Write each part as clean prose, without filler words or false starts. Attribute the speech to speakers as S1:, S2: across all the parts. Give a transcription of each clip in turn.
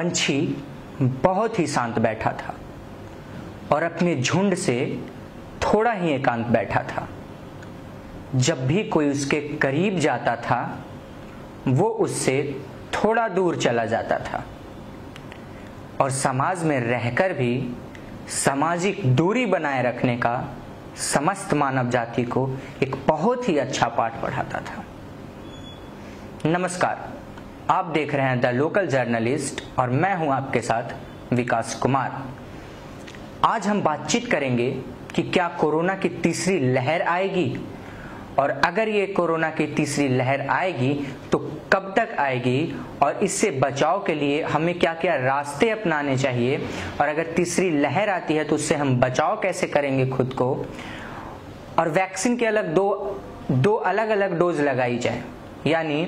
S1: पंछी बहुत ही शांत बैठा था और अपने झुंड से थोड़ा ही एकांत बैठा था। जब भी कोई उसके करीब जाता था वो उससे थोड़ा दूर चला जाता था और समाज में रहकर भी सामाजिक दूरी बनाए रखने का समस्त मानव जाति को एक बहुत ही अच्छा पाठ पढ़ाता था। नमस्कार, आप देख रहे हैं द लोकल जर्नलिस्ट और मैं हूं आपके साथ विकास कुमार। आज हम बातचीत करेंगे कि क्या कोरोना की तीसरी लहर आएगी और अगर ये कोरोना की तीसरी लहर आएगी तो कब तक आएगी और इससे बचाव के लिए हमें क्या क्या रास्ते अपनाने चाहिए, और अगर तीसरी लहर आती है तो उससे हम बचाव कैसे करेंगे खुद को, और वैक्सीन के दो अलग अलग डोज लगाई जाए। यानी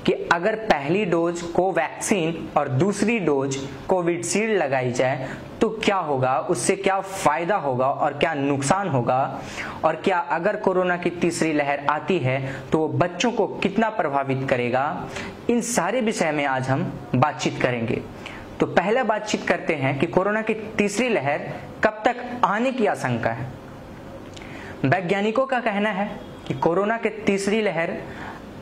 S1: कि अगर पहली डोज कोवैक्सीन और दूसरी डोज कोविशील्ड लगाई जाए तो क्या होगा, उससे क्या फायदा होगा और क्या नुकसान होगा, और क्या अगर कोरोना की तीसरी लहर आती है तो वो बच्चों को कितना प्रभावित करेगा, इन सारे विषय में आज हम बातचीत करेंगे। तो पहला बातचीत करते हैं कि कोरोना की तीसरी लहर कब तक आने की आशंका है। वैज्ञानिकों का कहना है कि कोरोना की तीसरी लहर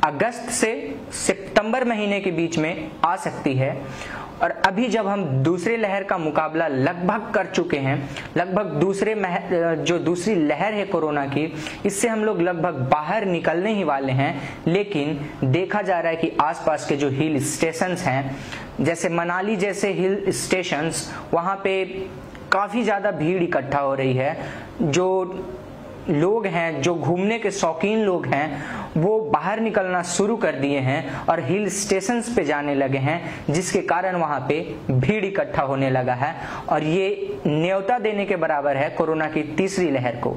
S1: अगस्त से सितंबर महीने के बीच में आ सकती है, और अभी जब हम दूसरी लहर का मुकाबला लगभग कर चुके हैं, लगभग जो दूसरी लहर है कोरोना की, इससे हम लोग लगभग बाहर निकलने ही वाले हैं। लेकिन देखा जा रहा है कि आसपास के जो हिल स्टेशंस हैं, जैसे मनाली जैसे हिल स्टेशंस, वहाँ पे काफ़ी ज़्यादा भीड़ इकट्ठा हो रही है। जो लोग हैं, जो घूमने के शौकीन लोग हैं, वो बाहर निकलना शुरू कर दिए हैं और हिल स्टेशंस पे जाने लगे हैं, जिसके कारण वहां पे भीड़ इकट्ठा होने लगा है। और ये न्योता देने के बराबर है कोरोना की तीसरी लहर को,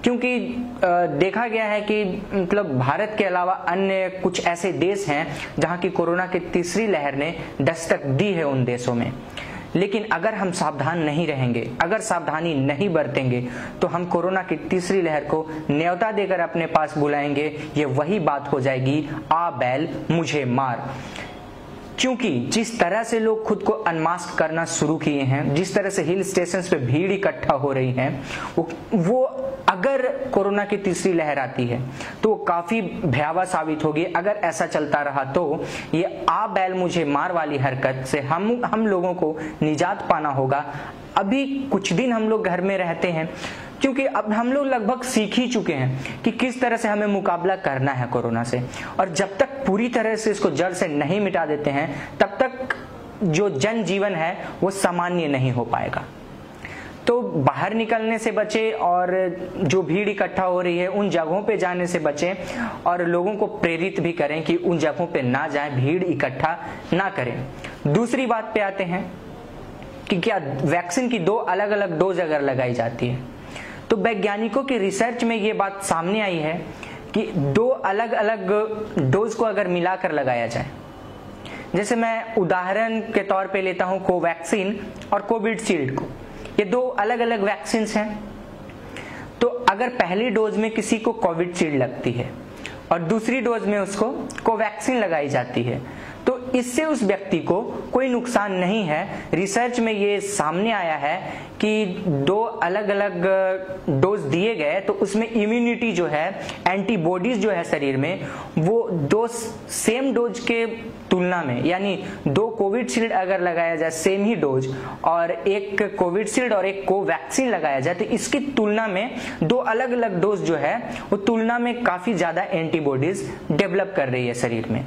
S1: क्योंकि देखा गया है कि मतलब भारत के अलावा अन्य कुछ ऐसे देश हैं जहां की कोरोना की तीसरी लहर ने दस्तक दी है उन देशों में। लेकिन अगर हम सावधान नहीं रहेंगे, अगर सावधानी नहीं बरतेंगे तो हम कोरोना की तीसरी लहर को न्योता देकर अपने पास बुलाएंगे। ये वही बात हो जाएगी, आ बैल मुझे मार। क्योंकि जिस तरह से लोग खुद को अनमास्क करना शुरू किए हैं, जिस तरह से हिल स्टेशंस पे भीड़ इकट्ठा हो रही है, वो अगर कोरोना की तीसरी लहर आती है तो काफी भयावह साबित होगी। अगर ऐसा चलता रहा तो ये आ बैल मुझे मार वाली हरकत से हम लोगों को निजात पाना होगा। अभी कुछ दिन हम लोग घर में रहते हैं, क्योंकि अब हम लोग लगभग सीख ही चुके हैं कि किस तरह से हमें मुकाबला करना है कोरोना से, और जब तक पूरी तरह से इसको जड़ से नहीं मिटा देते हैं तब तक जो जनजीवन है वो सामान्य नहीं हो पाएगा। तो बाहर निकलने से बचे और जो भीड़ इकट्ठा हो रही है उन जगहों पे जाने से बचें, और लोगों को प्रेरित भी करें कि उन जगहों पे ना जाएं, भीड़ इकट्ठा ना करें। दूसरी बात पे आते हैं कि क्या वैक्सीन की दो अलग अलग डोज अगर लगाई जाती है, तो वैज्ञानिकों की रिसर्च में ये बात सामने आई है कि दो अलग अलग डोज को अगर मिलाकर लगाया जाए, जैसे मैं उदाहरण के तौर पे लेता हूं कोवैक्सीन और कोविशील्ड को, ये दो अलग अलग वैक्सीन हैं। तो अगर पहली डोज में किसी को कोविशील्ड लगती है और दूसरी डोज में उसको कोवैक्सीन लगाई जाती है तो इससे उस व्यक्ति को कोई नुकसान नहीं है। रिसर्च में ये सामने आया है कि दो अलग अलग डोज दिए गए तो उसमें इम्यूनिटी जो है, एंटीबॉडीज जो है शरीर में, वो दो सेम डोज के तुलना में, यानी दो कोविशील्ड अगर लगाया जाए सेम ही डोज, और एक कोविशील्ड और एक कोवैक्सीन लगाया जाए तो इसकी तुलना में दो अलग अलग डोज जो है वो तुलना में काफी ज्यादा एंटीबॉडीज डेवलप कर रही है शरीर में।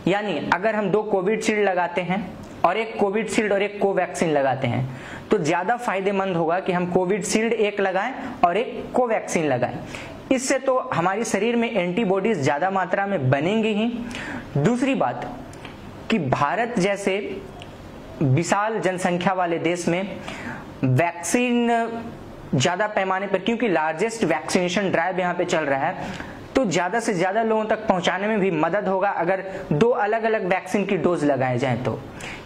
S1: यानी अगर हम दो कोविशील्ड लगाते हैं और एक कोविशील्ड और एक कोवैक्सीन लगाते हैं तो ज्यादा फायदेमंद होगा कि हम कोविशील्ड एक लगाएं और एक कोवैक्सीन लगाएं। इससे तो हमारे शरीर में एंटीबॉडीज ज्यादा मात्रा में बनेंगी ही। दूसरी बात कि भारत जैसे विशाल जनसंख्या वाले देश में वैक्सीन ज्यादा पैमाने पर, क्योंकि लार्जेस्ट वैक्सीनेशन ड्राइव यहाँ पे चल रहा है, तो ज्यादा से ज्यादा लोगों तक पहुंचाने में भी मदद होगा अगर दो अलग अलग वैक्सीन की डोज लगाए जाएं तो।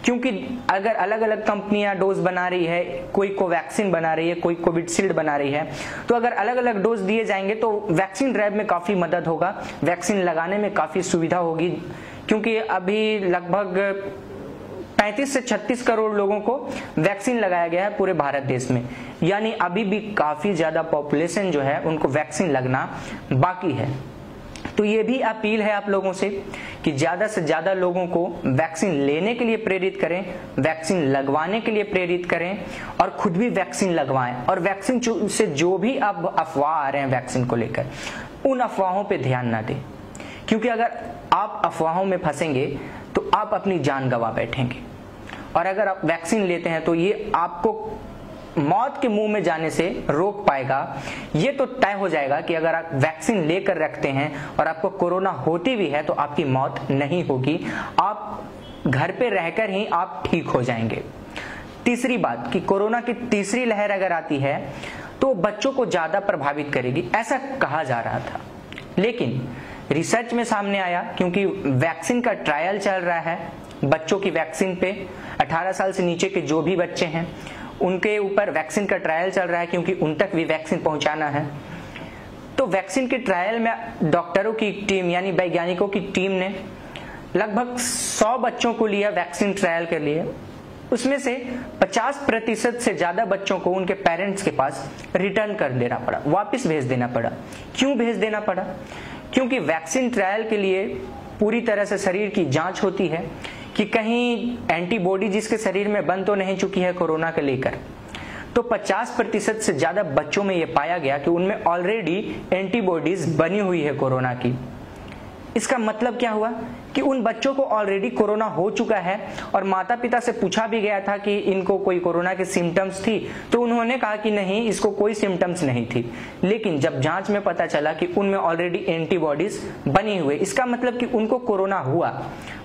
S1: क्योंकि अगर अलग अलग कंपनियां डोज बना रही है, कोई कोवैक्सीन बना रही है, कोई कोविशील्ड बना रही है, तो अगर अलग अलग डोज दिए जाएंगे तो वैक्सीन ड्राइव में काफी मदद होगा, वैक्सीन लगाने में काफी सुविधा होगी। क्योंकि अभी लगभग 35 से 36 करोड़ लोगों को वैक्सीन लगाया गया है पूरे भारत देश में, यानी अभी भी काफी ज्यादा पॉपुलेशन जो है उनको वैक्सीन लगना बाकी है। तो ये भी अपील है आप लोगों से कि ज्यादा से ज्यादा लोगों को वैक्सीन लेने के लिए प्रेरित करें, वैक्सीन लगवाने के लिए प्रेरित करें और खुद भी वैक्सीन लगवाएं। और वैक्सीन से जो भी अब अफवाह आ रहे हैं वैक्सीन को लेकर, उन अफवाहों पे ध्यान ना दें, क्योंकि अगर आप अफवाहों में फंसेंगे तो आप अपनी जान गंवा बैठेंगे। और अगर आप वैक्सीन लेते हैं तो ये आपको मौत के मुंह में जाने से रोक पाएगा। ये तो तय हो जाएगा कि अगर आप वैक्सीन लेकर रखते हैं और आपको कोरोना होती भी है तो आपकी मौत नहीं होगी, आप घर पे रहकर ही आप ठीक हो जाएंगे। तीसरी बात कि कोरोना की तीसरी लहर अगर आती है तो बच्चों को ज्यादा प्रभावित करेगी, ऐसा कहा जा रहा था, लेकिन रिसर्च में सामने आया, क्योंकि वैक्सीन का ट्रायल चल रहा है बच्चों की वैक्सीन पे, 18 साल से नीचे के जो भी बच्चे हैं उनके ऊपर वैक्सीन का ट्रायल चल रहा है, क्योंकि उन तक भी वैक्सीन पहुंचाना है। तो वैक्सीन के ट्रायल में डॉक्टरों की टीम यानी वैज्ञानिकों की टीम ने लगभग 100 बच्चों को लिया वैक्सीन ट्रायल के लिए। उसमें से 50% से ज्यादा बच्चों को उनके पेरेंट्स के पास रिटर्न कर देना पड़ा, वापस भेज देना पड़ा। क्यों भेज देना पड़ा? क्योंकि वैक्सीन ट्रायल के लिए पूरी तरह से शरीर की जांच होती है कि कहीं एंटीबॉडी जिसके शरीर में बन तो नहीं चुकी है कोरोना के लेकर। तो 50% से ज्यादा बच्चों में यह पाया गया कि उनमें ऑलरेडी एंटीबॉडीज बनी हुई है कोरोना की। इसका मतलब क्या हुआ कि उन बच्चों को ऑलरेडी कोरोना हो चुका है और माता पिता से पूछा भी गया था कि इनको कोई कोरोना के सिम्टम्स थी, तो उन्होंने कहा कि नहीं, इसको कोई सिम्टम्स नहीं थी। लेकिन जब जांच में पता चला कि उनमें ऑलरेडी एंटीबॉडीज बनी हुई, इसका मतलब कि उनको कोरोना हुआ,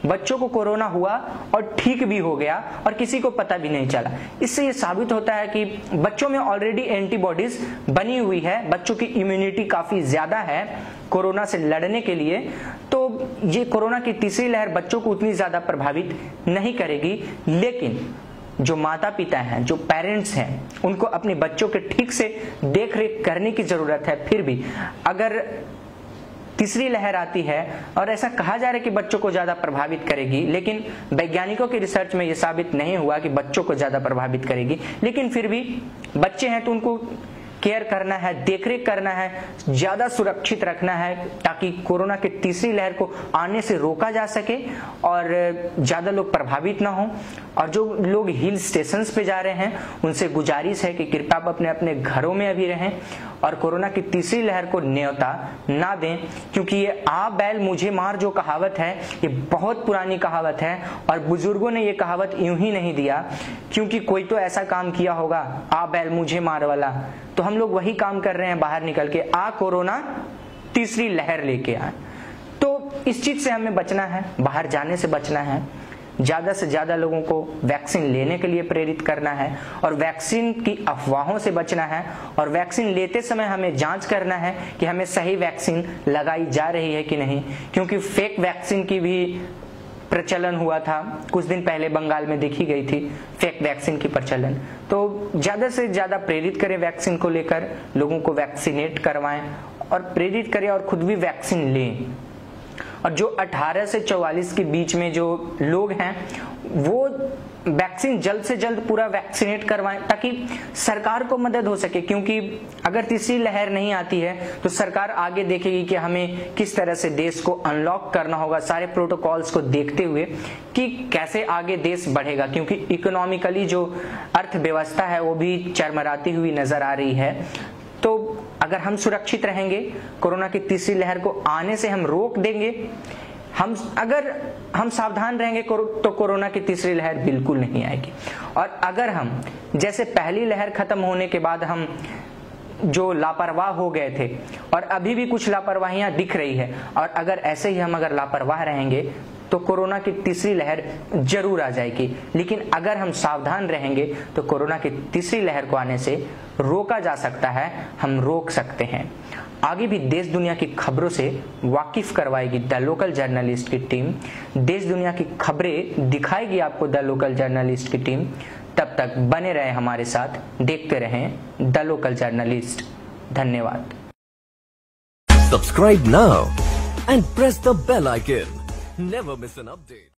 S1: बच्चों को कोरोना हुआ और ठीक भी हो गया और किसी को पता भी नहीं चला। इससे ये साबित होता है कि बच्चों में ऑलरेडी एंटीबॉडीज बनी हुई है, बच्चों की इम्यूनिटी काफी ज्यादा है कोरोना से लड़ने के लिए। तो ये कोरोना की तीसरी लहर बच्चों को उतनी ज्यादा प्रभावित नहीं करेगी, लेकिन जो माता पिता हैं, जो पेरेंट्स हैं, उनको अपने बच्चों के ठीक से देख रेख करने की जरूरत है। फिर भी अगर तीसरी लहर आती है, और ऐसा कहा जा रहा है कि बच्चों को ज्यादा प्रभावित करेगी, लेकिन वैज्ञानिकों की रिसर्च में यह साबित नहीं हुआ कि बच्चों को ज्यादा प्रभावित करेगी। लेकिन फिर भी बच्चे हैं तो उनको केयर करना है, देखरेख करना है, ज्यादा सुरक्षित रखना है, ताकि कोरोना की तीसरी लहर को आने से रोका जा सके और ज्यादा लोग प्रभावित ना हो। और जो लोग हिल स्टेशंस पे जा रहे हैं उनसे गुजारिश है कि कृपया आप अपने अपने घरों में अभी रहें और कोरोना की तीसरी लहर को न्योता ना दें, क्योंकि ये आ बैल मुझे मार जो कहावत है ये बहुत पुरानी कहावत है और बुजुर्गों ने ये कहावत यूं ही नहीं दिया, क्योंकि कोई तो ऐसा काम किया होगा आ बैल मुझे मार वाला। तो हम लोग वही काम कर रहे हैं बाहर निकल के, आ कोरोना तीसरी लहर लेके आए। तो इस चीज से हमें बचना है, बाहर जाने से बचना है, ज्यादा से ज्यादा लोगों को वैक्सीन लेने के लिए प्रेरित करना है और वैक्सीन की अफवाहों से बचना है। और वैक्सीन लेते समय हमें जांच करना है कि हमें सही वैक्सीन लगाई जा रही है कि नहीं, क्योंकि फेक वैक्सीन की भी प्रचलन हुआ था कुछ दिन पहले, बंगाल में देखी गई थी फेक वैक्सीन की प्रचलन। तो ज्यादा से ज्यादा प्रेरित करें वैक्सीन को लेकर, लोगों को वैक्सीनेट करवाएं और प्रेरित करें और खुद भी वैक्सीन लें। और जो 18 से 44 के बीच में जो लोग हैं वो वैक्सीन जल्द से जल्द पूरा वैक्सीनेट करवाएं, ताकि सरकार को मदद हो सके। क्योंकि अगर तीसरी लहर नहीं आती है तो सरकार आगे देखेगी कि हमें किस तरह से देश को अनलॉक करना होगा, सारे प्रोटोकॉल्स को देखते हुए कि कैसे आगे देश बढ़ेगा, क्योंकि इकोनॉमिकली जो अर्थव्यवस्था है वो भी चरमराती हुई नजर आ रही है। तो अगर हम सुरक्षित रहेंगे, कोरोना की तीसरी लहर को आने से हम रोक देंगे, अगर हम सावधान रहेंगे तो कोरोना की तीसरी लहर बिल्कुल नहीं आएगी। और अगर हम जैसे पहली लहर खत्म होने के बाद हम जो लापरवाह हो गए थे और अभी भी कुछ लापरवाहियां दिख रही है, और अगर ऐसे ही हम अगर लापरवाह रहेंगे तो कोरोना की तीसरी लहर जरूर आ जाएगी। लेकिन अगर हम सावधान रहेंगे तो कोरोना की तीसरी लहर को आने से रोका जा सकता है, हम रोक सकते हैं। आगे भी देश दुनिया की खबरों से वाकिफ करवाएगी द लोकल जर्नलिस्ट की टीम, देश दुनिया की खबरें दिखाएगी आपको द लोकल जर्नलिस्ट की टीम। तब तक बने रहे हमारे साथ, देखते रहें द लोकल जर्नलिस्ट। धन्यवाद।
S2: Subscribe now and press the bell icon. Never miss an update.